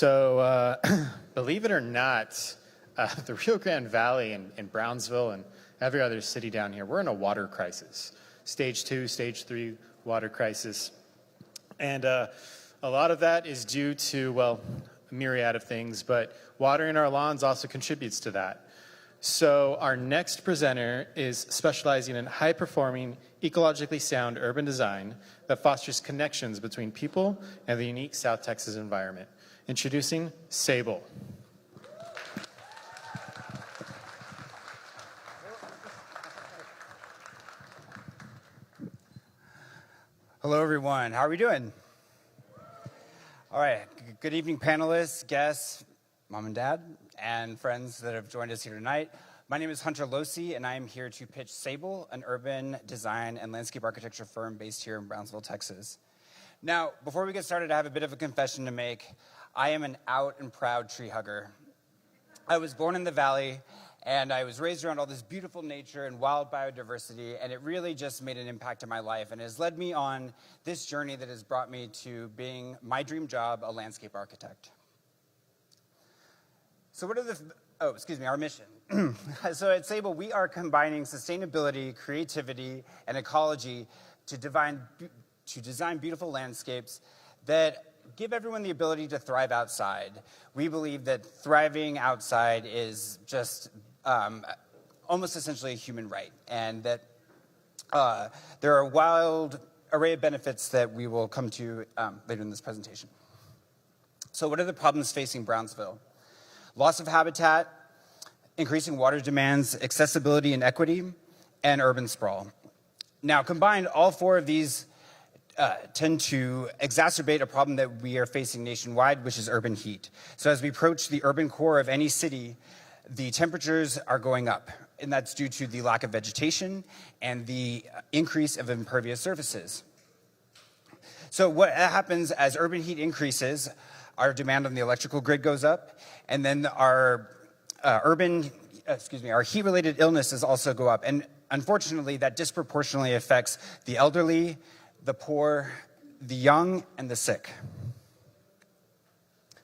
Believe it or not, the Rio Grande Valley and Brownsville and every other city down here, we're in a water crisis. Stage 2, Stage 3 water crisis. And a lot of that is due to, well, a myriad of things, but watering our lawns also contributes to that. So our next presenter is specializing in high-performing, ecologically sound urban design that fosters connections between people and the unique South Texas environment. Introducing SABAL. Hello, everyone. How are we doing? All right. Good evening, panelists, guests, mom and dad, and friends that have joined us here tonight. My name is Hunter Lohse, and I am here to pitch SABAL, an urban design and landscape architecture firm based here in Brownsville, Texas. Now, before we get started, I have a bit of a confession to make. I am an out and proud tree hugger. I was born in the valley, and I was raised around all this beautiful nature and wild biodiversity, and it really just made an impact in my life and has led me on this journey that has brought me to being my dream job, a landscape architect. So what are our mission. So at SABAL, we are combining sustainability, creativity, and ecology to design beautiful landscapes that give everyone the ability to thrive outside. We believe that thriving outside is just almost essentially a human right, and that there are a wild array of benefits that we will come to later in this presentation. So what are the problems facing Brownsville? Loss of habitat, increasing water demands, accessibility and equity, and urban sprawl. Now, combined, all four of these tend to exacerbate a problem that we are facing nationwide, which is urban heat. So as we approach the urban core of any city, the temperatures are going up, and that's due to the lack of vegetation and the increase of impervious surfaces. So what happens as urban heat increases, our demand on the electrical grid goes up, and then our heat-related illnesses also go up. And unfortunately, that disproportionately affects the elderly, the poor, the young, and the sick.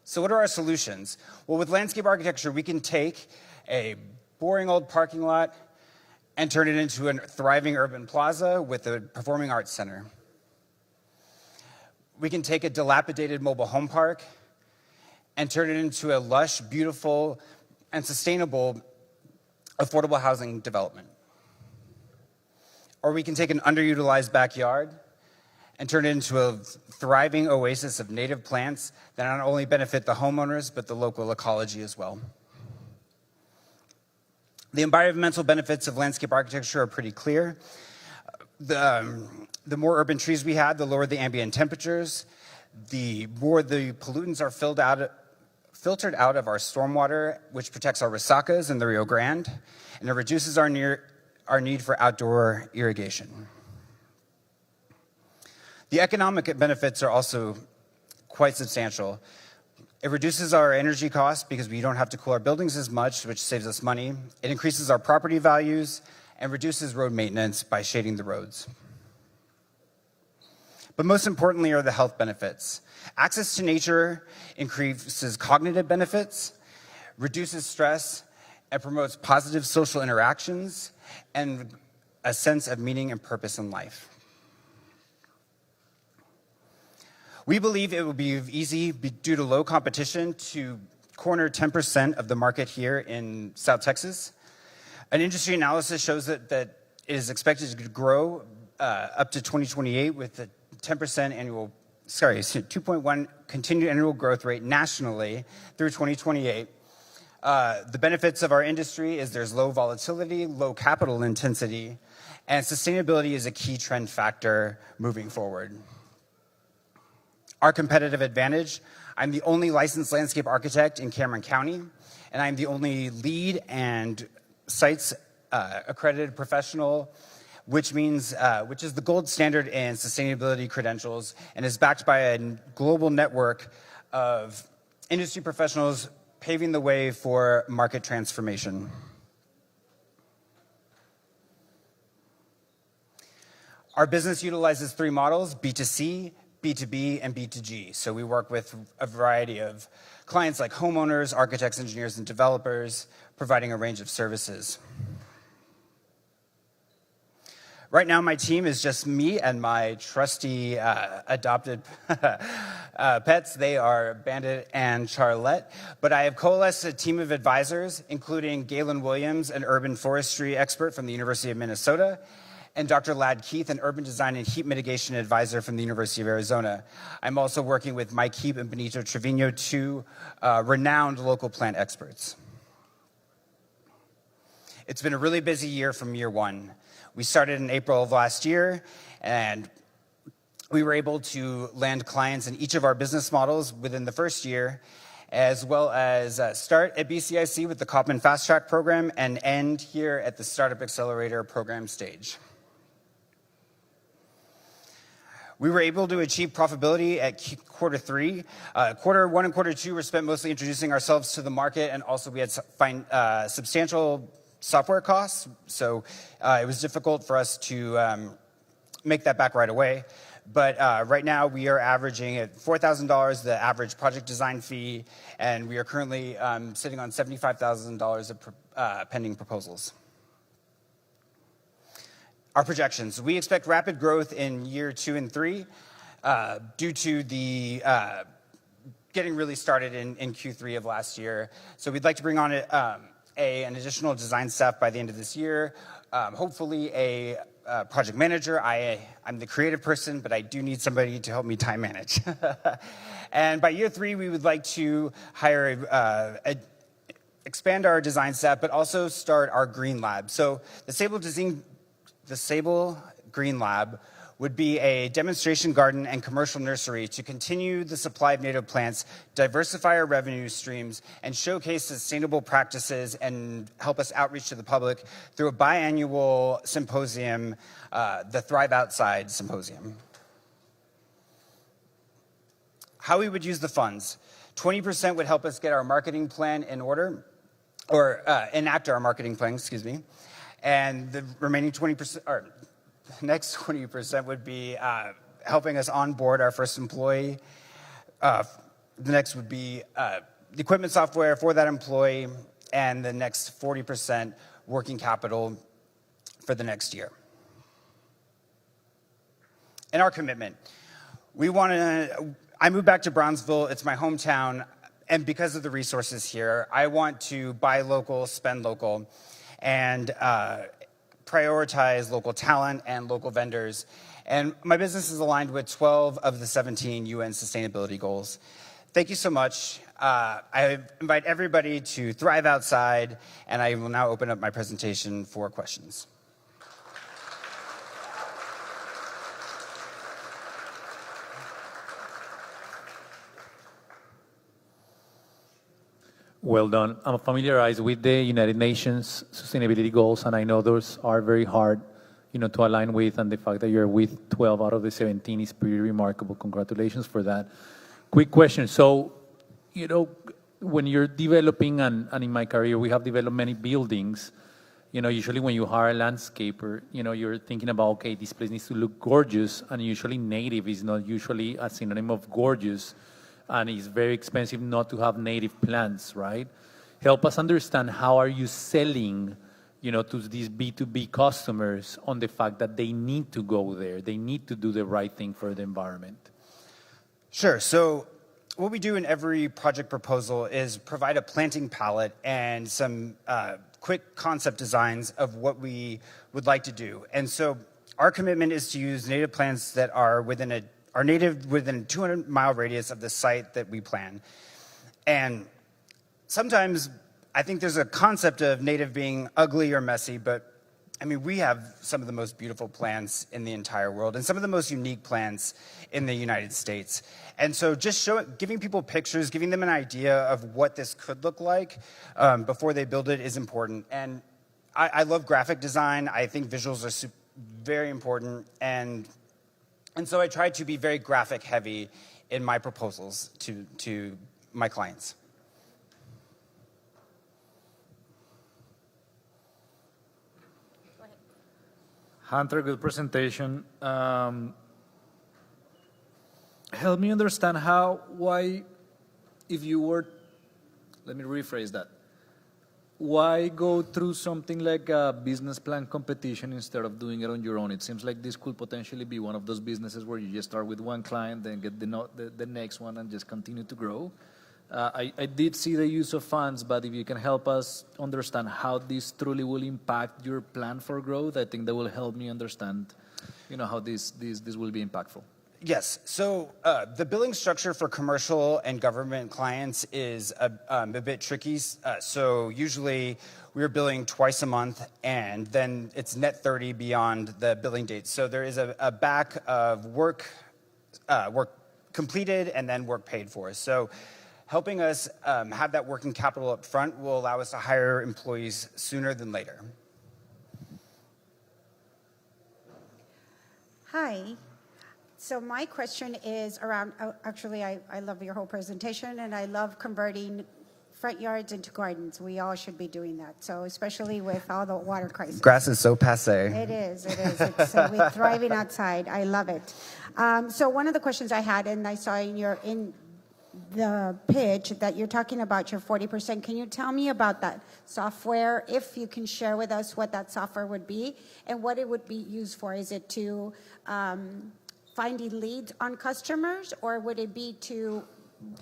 So what are our solutions? Well, with landscape architecture, we can take a boring old parking lot and turn it into a thriving urban plaza with a performing arts center. We can take a dilapidated mobile home park and turn it into a lush, beautiful, and sustainable affordable housing development. Or we can take an underutilized backyard and turn it into a thriving oasis of native plants that not only benefit the homeowners, but the local ecology as well. The environmental benefits of landscape architecture are pretty clear. The more urban trees we have, the lower the ambient temperatures, the more the pollutants are filtered out of our stormwater, which protects our resacas in the Rio Grande, and it reduces our need for outdoor irrigation. The economic benefits are also quite substantial. It reduces our energy costs because we don't have to cool our buildings as much, which saves us money. It increases our property values and reduces road maintenance by shading the roads. But most importantly are the health benefits. Access to nature increases cognitive benefits, reduces stress, and promotes positive social interactions and a sense of meaning and purpose in life. We believe it will be easy, due to low competition, to corner 10% of the market here in South Texas. An industry analysis shows that it is expected to grow up to 2028 with a 2.1 continued annual growth rate nationally through 2028. The benefits of our industry is there's low volatility, low capital intensity, and sustainability is a key trend factor moving forward. Our competitive advantage: I'm the only licensed landscape architect in Cameron County, and I'm the only LEED and sites accredited professional, which is the gold standard in sustainability credentials and is backed by a global network of industry professionals paving the way for market transformation. Our business utilizes three models: B2C, B2B and B2G. So we work with a variety of clients like homeowners, architects, engineers, and developers, providing a range of services. Right now, my team is just me and my trusty adopted pets. They are Bandit and Charlotte. But I have coalesced a team of advisors, including Galen Williams, an urban forestry expert from the University of Minnesota, and Dr. Ladd Keith, an urban design and heat mitigation advisor from the University of Arizona. I'm also working with Mike Heap and Benito Trevino, two renowned local plant experts. It's been a really busy year from year one. We started in April of last year, and we were able to land clients in each of our business models within the first year, as well as start at BCIC with the Kauffman Fast Track program and end here at the Startup Accelerator program stage. We were able to achieve profitability at quarter three. Quarter one and quarter two were spent mostly introducing ourselves to the market, and also we had substantial software costs, so it was difficult for us to make that back right away. But right now, we are averaging at $4,000 the average project design fee, and we are currently sitting on $75,000 of pending proposals. Our projections. We expect rapid growth in year 2 and 3 due to the getting really started in Q3 of last year. So we'd like to bring on an additional design staff by the end of this year, hopefully a project manager. I'm the creative person, but I do need somebody to help me time manage. And by year 3, we would like to hire expand our design staff, but also start our Green Lab. So the SABAL Green Lab would be a demonstration garden and commercial nursery to continue the supply of native plants, diversify our revenue streams, and showcase sustainable practices and help us outreach to the public through a biannual symposium, the Thrive Outside Symposium. How we would use the funds. 20% would help us get our marketing plan in order, or enact our marketing plan, excuse me. And the remaining 20%, or next 20% would be helping us onboard our first employee. The next would be the equipment software for that employee, and the next 40% working capital for the next year. And our commitment. I moved back to Brownsville, it's my hometown, and because of the resources here, I want to buy local, spend local, and prioritize local talent and local vendors. And my business is aligned with 12 of the 17 UN sustainability goals. Thank you so much. I invite everybody to thrive outside, and I will now open up my presentation for questions. Well done. I'm familiarized with the United Nations sustainability goals, and I know those are very hard, to align with, and the fact that you're with 12 out of the 17 is pretty remarkable. Congratulations for that. Quick question. So, when you're developing, and in my career, we have developed many buildings, usually when you hire a landscaper, you're thinking about, okay, this place needs to look gorgeous, and usually native is not usually a synonym of gorgeous. And it's very expensive not to have native plants, right? Help us understand, how are you selling, to these B2B customers on the fact that they need to go there, they need to do the right thing for the environment? Sure. So what we do in every project proposal is provide a planting palette and some quick concept designs of what we would like to do. And so our commitment is to use native plants that are native within a 200-mile radius of the site that we plan. And sometimes I think there's a concept of native being ugly or messy, but we have some of the most beautiful plants in the entire world and some of the most unique plants in the United States. And so just giving people pictures, giving them an idea of what this could look like before they build it is important. And I love graphic design. I think visuals are very important. And so I try to be very graphic heavy in my proposals to my clients. Go ahead. Hunter, good presentation. help me understand why, if you were, let me rephrase that. Why go through something like a business plan competition instead of doing it on your own? It seems like this could potentially be one of those businesses where you just start with one client, then get the next one, and just continue to grow. I did see the use of funds, but if you can help us understand how this truly will impact your plan for growth, I think that will help me understand, how this will be impactful. Yes. So the billing structure for commercial and government clients is a bit tricky. So usually we're billing twice a month, and then it's net 30 beyond the billing date. So there is a back of work completed and then work paid for. So helping us have that working capital up front will allow us to hire employees sooner than later. Hi. So my question is around, actually, I love your whole presentation, and I love converting front yards into gardens. We all should be doing that. So especially with all the water crisis. Grass is so passé. It is. It's, we're thriving outside. I love it. So one of the questions I had, and I saw in the pitch that you're talking about your 40%. Can you tell me about that software, if you can share with us what that software would be and what it would be used for? Is it to finding leads on customers, or would it be to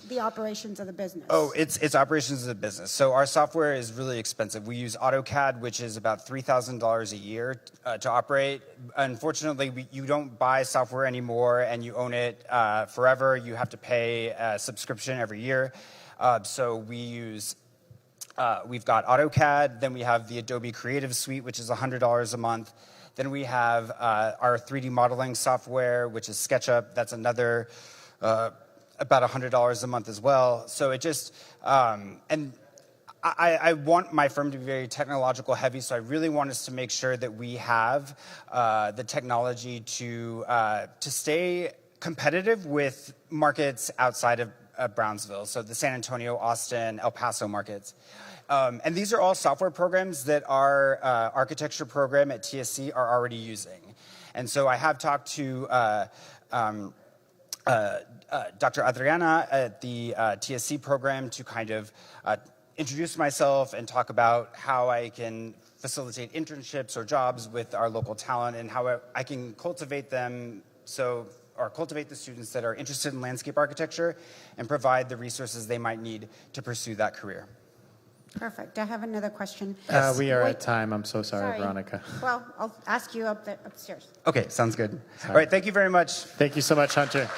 the operations of the business? Oh, it's operations of the business. So our software is really expensive. We use AutoCAD, which is about $3,000 a year to operate. Unfortunately, you don't buy software anymore, and you own it forever. You have to pay a subscription every year. So we've got AutoCAD. Then we have the Adobe Creative Suite, which is $100 a month. Then we have our 3D modeling software, which is SketchUp. That's another about $100 a month as well. So it just, and I want my firm to be very technological heavy, so I really want us to make sure that we have the technology to stay competitive with markets outside of Brownsville, so the San Antonio, Austin, El Paso markets. And these are all software programs that our architecture program at TSC are already using. And so I have talked to Dr. Adriana at the TSC program to kind of introduce myself and talk about how I can facilitate internships or jobs with our local talent, and how I can cultivate them or cultivate the students that are interested in landscape architecture and provide the resources they might need to pursue that career. Perfect. I have another question. We are at time. I'm so sorry, Veronica. Well, I'll ask you upstairs. Okay, sounds good. All right, thank you very much. Thank you so much, Hunter.